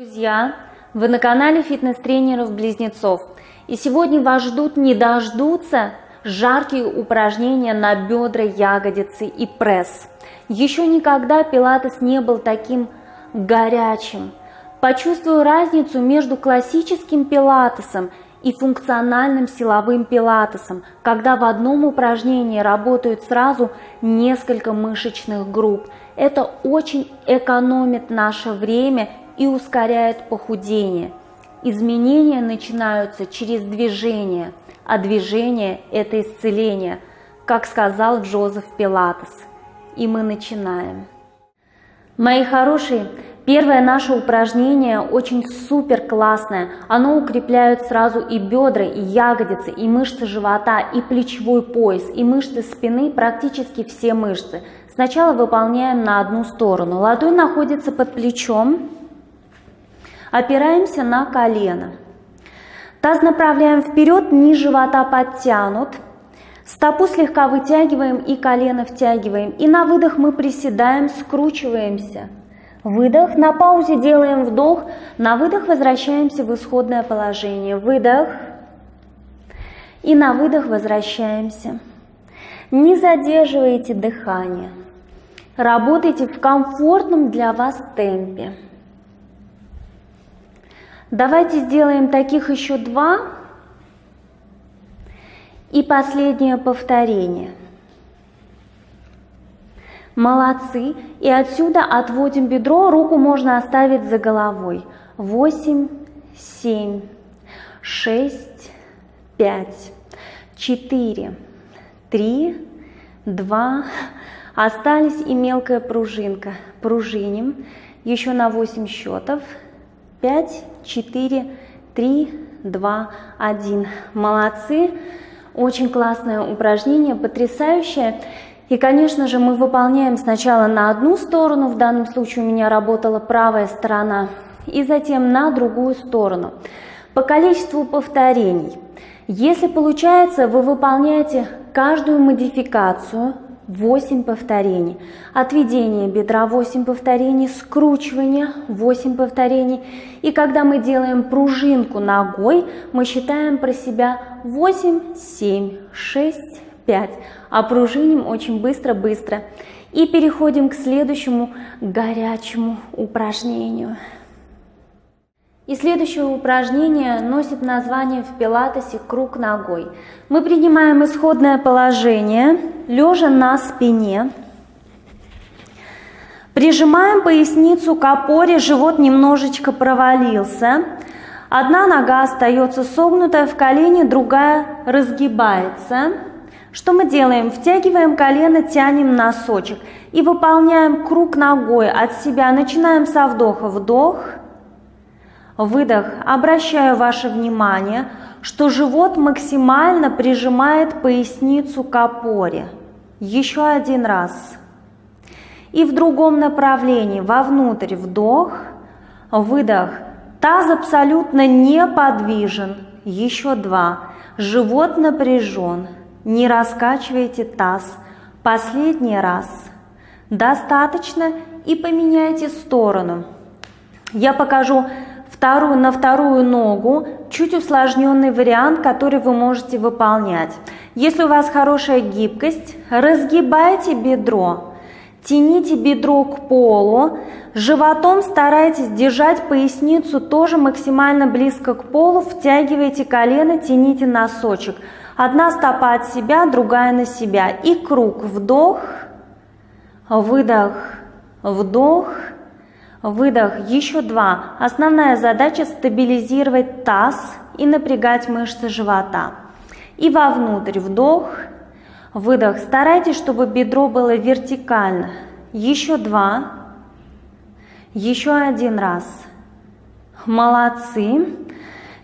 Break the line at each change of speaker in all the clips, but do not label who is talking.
Друзья, вы на канале фитнес-тренеров-близнецов, и сегодня вас ждут не дождутся жаркие упражнения на бедра, ягодицы и пресс. Еще никогда пилатес не был таким горячим. Почувствую разницу между классическим пилатесом и функциональным силовым пилатесом, когда в одном упражнении работают сразу несколько мышечных групп. Это очень экономит наше время и ускоряет похудение. Изменения начинаются через движение, а движение – это исцеление, как сказал Джозеф Пилатес. И мы начинаем. Мои хорошие, первое наше упражнение очень супер классное. Оно укрепляет сразу и бедра, и ягодицы, и мышцы живота, и плечевой пояс, и мышцы спины, практически все мышцы. Сначала выполняем на одну сторону. Ладонь находится под плечом. Опираемся на колено. Таз направляем вперед, низ живота подтянут. Стопу слегка вытягиваем и колено втягиваем. И на выдох мы приседаем, скручиваемся. Выдох. На паузе делаем вдох. На выдох возвращаемся в исходное положение. Выдох. И на выдох возвращаемся. Не задерживайте дыхание. Работайте в комфортном для вас темпе. Давайте сделаем таких еще два. И последнее повторение. Молодцы. И отсюда отводим бедро. Руку можно оставить за головой. 8, 7, 6, 5, 4, 3, 2. Остались и мелкая пружинка. Пружиним. Еще на 8 счетов. 5, 4, 3, 2, 1. Молодцы. Очень классное упражнение, потрясающее. И, конечно же, мы выполняем сначала на одну сторону, в данном случае у меня работала правая сторона, и затем на другую сторону. По количеству повторений. Если получается, вы выполняете каждую модификацию 8 повторений. Отведение бедра 8 повторений, скручивание 8 повторений. И когда мы делаем пружинку ногой, мы считаем про себя 8, 7, 6, 5. А пружиним очень быстро-быстро. И переходим к следующему горячему упражнению. И следующее упражнение носит название в пилатесе «Круг ногой». Мы принимаем исходное положение, лежа на спине. Прижимаем поясницу к опоре, живот немножечко провалился. Одна нога остается согнутая в колене, другая разгибается. Что мы делаем? Втягиваем колено, тянем носочек и выполняем круг ногой от себя. Начинаем со вдоха. Вдох. Выдох. Обращаю ваше внимание, что живот максимально прижимает поясницу к опоре. Еще один раз. И в другом направлении. Вовнутрь. Вдох. Выдох. Таз абсолютно неподвижен. Еще два. Живот напряжен. Не раскачивайте таз. Последний раз. Достаточно. И поменяйте сторону. Я покажу на вторую ногу, чуть усложненный вариант, который вы можете выполнять. Если у вас хорошая гибкость, разгибайте бедро, тяните бедро к полу, животом старайтесь держать поясницу тоже максимально близко к полу, втягивайте колено, тяните носочек. Одна стопа от себя, другая на себя. И круг. Вдох, выдох, вдох, выдох. Еще два. Основная задача – стабилизировать таз и напрягать мышцы живота. И вовнутрь. Вдох, выдох. Старайтесь, чтобы бедро было вертикально. Еще два. Еще один раз. Молодцы.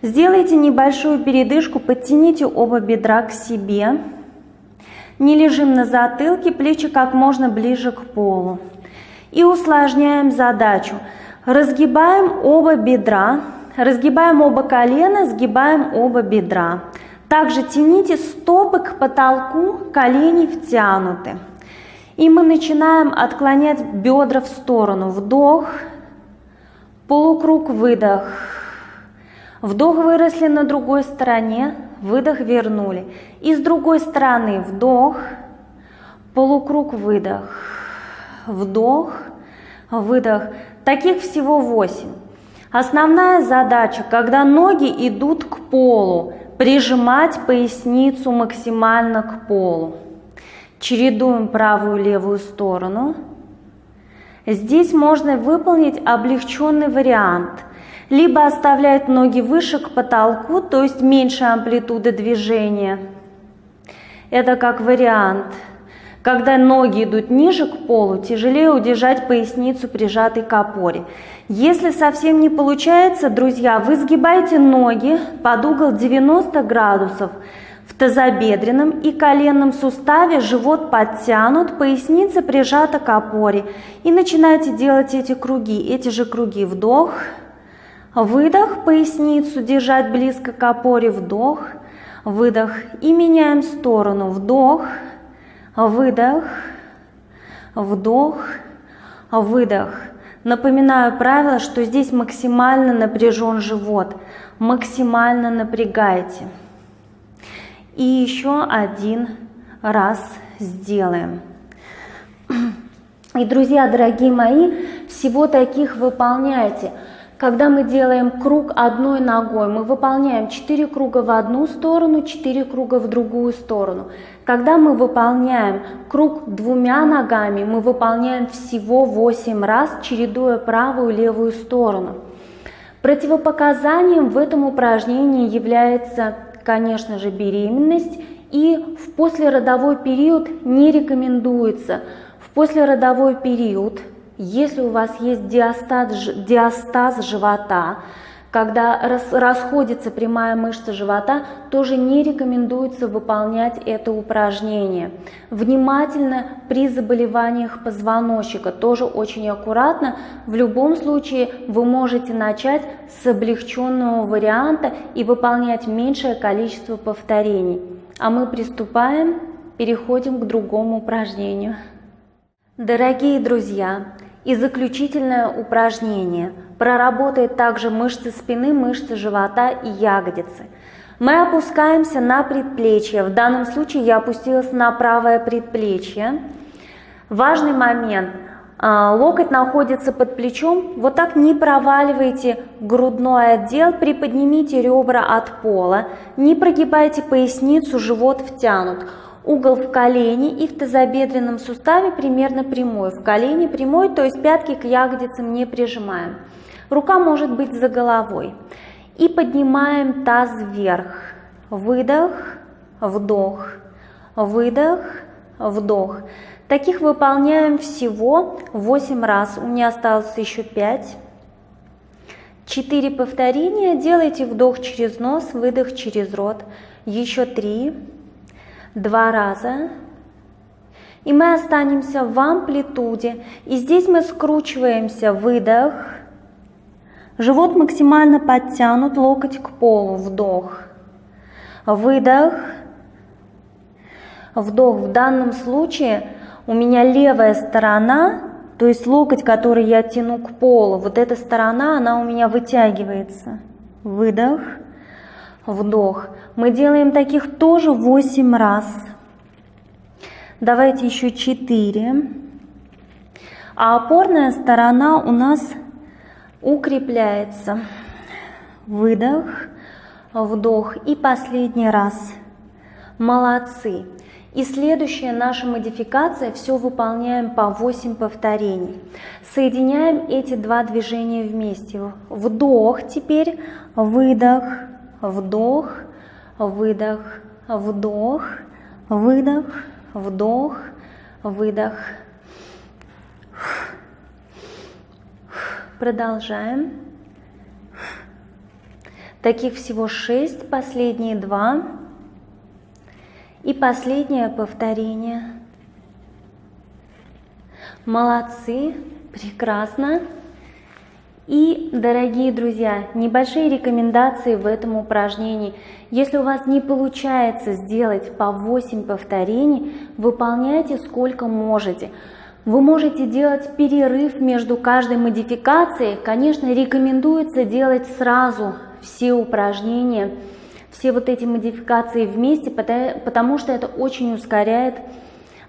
Сделайте небольшую передышку, подтяните оба бедра к себе. Не лежим на затылке, плечи как можно ближе к полу. И усложняем задачу. Разгибаем оба бедра, разгибаем оба колена, сгибаем оба бедра. Также тяните стопы к потолку, колени втянуты. И мы начинаем отклонять бедра в сторону. Вдох, полукруг, выдох. Вдох, выросли на другой стороне, выдох, вернули. И с другой стороны вдох, полукруг, выдох, вдох, выдох. Таких всего 8. Основная задача, когда ноги идут к полу, прижимать поясницу максимально к полу. Чередуем правую и левую сторону. Здесь можно выполнить облегченный вариант. Либо оставлять ноги выше к потолку, то есть меньше амплитуды движения. Это как вариант. Когда ноги идут ниже к полу, тяжелее удержать поясницу прижатой к опоре. Если совсем не получается, друзья, вы сгибаете ноги под угол 90 градусов в тазобедренном и коленном суставе, живот подтянут, поясница прижата к опоре. И начинаете делать эти же круги. Вдох, выдох, поясницу держать близко к опоре, вдох, выдох. И меняем сторону. Вдох, выдох, вдох, выдох. Напоминаю правило, что здесь максимально напряжен живот. Максимально напрягайте. И еще один раз сделаем. И, друзья, дорогие мои, всего таких выполняйте. Когда мы делаем круг одной ногой, мы выполняем 4 круга в одну сторону, 4 круга в другую сторону. Когда мы выполняем круг двумя ногами, мы выполняем всего 8 раз, чередуя правую и левую сторону. Противопоказанием в этом упражнении является, конечно же, беременность, и в послеродовой период не рекомендуется. В послеродовой период, если у вас есть диастаз живота, когда расходится прямая мышца живота, тоже не рекомендуется выполнять это упражнение. Внимательно при заболеваниях позвоночника, тоже очень аккуратно. В любом случае вы можете начать с облегченного варианта и выполнять меньшее количество повторений. А мы приступаем, переходим к другому упражнению. Дорогие друзья, и заключительное упражнение. Проработает также мышцы спины, мышцы живота и ягодицы. Мы опускаемся на предплечье. В данном случае я опустилась на правое предплечье. Важный момент. Локоть находится под плечом. Вот так не проваливайте грудной отдел, приподнимите ребра от пола. Не прогибайте поясницу, живот втянут. Угол в колене и в тазобедренном суставе примерно прямой. В колене прямой, то есть пятки к ягодицам не прижимаем. Рука может быть за головой. И поднимаем таз вверх. Выдох, вдох, выдох, вдох. Таких выполняем всего 8 раз. У меня осталось еще 5. 4 повторения. Делайте вдох через нос, выдох через рот. Еще 3. 2 раза. И мы останемся в амплитуде. И здесь мы скручиваемся. Выдох. Живот максимально подтянут, локоть к полу. Вдох. Выдох. Вдох. В данном случае у меня левая сторона, то есть локоть, который я тяну к полу, вот эта сторона, она у меня вытягивается. Выдох. Вдох. Мы делаем таких тоже 8 раз. Давайте еще 4. А опорная сторона у нас укрепляется. Выдох, вдох. И последний раз. Молодцы. И следующая наша модификация. Все выполняем по 8 повторений. Соединяем эти два движения вместе. Вдох теперь, выдох. Вдох, выдох, вдох, выдох, вдох, выдох. Продолжаем. Таких всего 6, последние 2. И последнее повторение. Молодцы, прекрасно. И, дорогие друзья, небольшие рекомендации в этом упражнении. Если у вас не получается сделать по 8 повторений, выполняйте сколько можете. Вы можете делать перерыв между каждой модификацией. Конечно, рекомендуется делать сразу все упражнения, все вот эти модификации вместе, потому что это очень ускоряет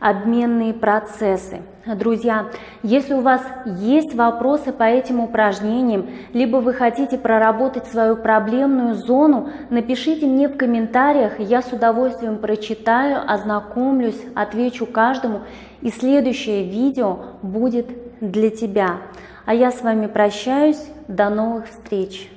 обменные процессы. Друзья, если у вас есть вопросы по этим упражнениям, либо вы хотите проработать свою проблемную зону, напишите мне в комментариях, я с удовольствием прочитаю, ознакомлюсь, отвечу каждому, и следующее видео будет для тебя. А я с вами прощаюсь, до новых встреч!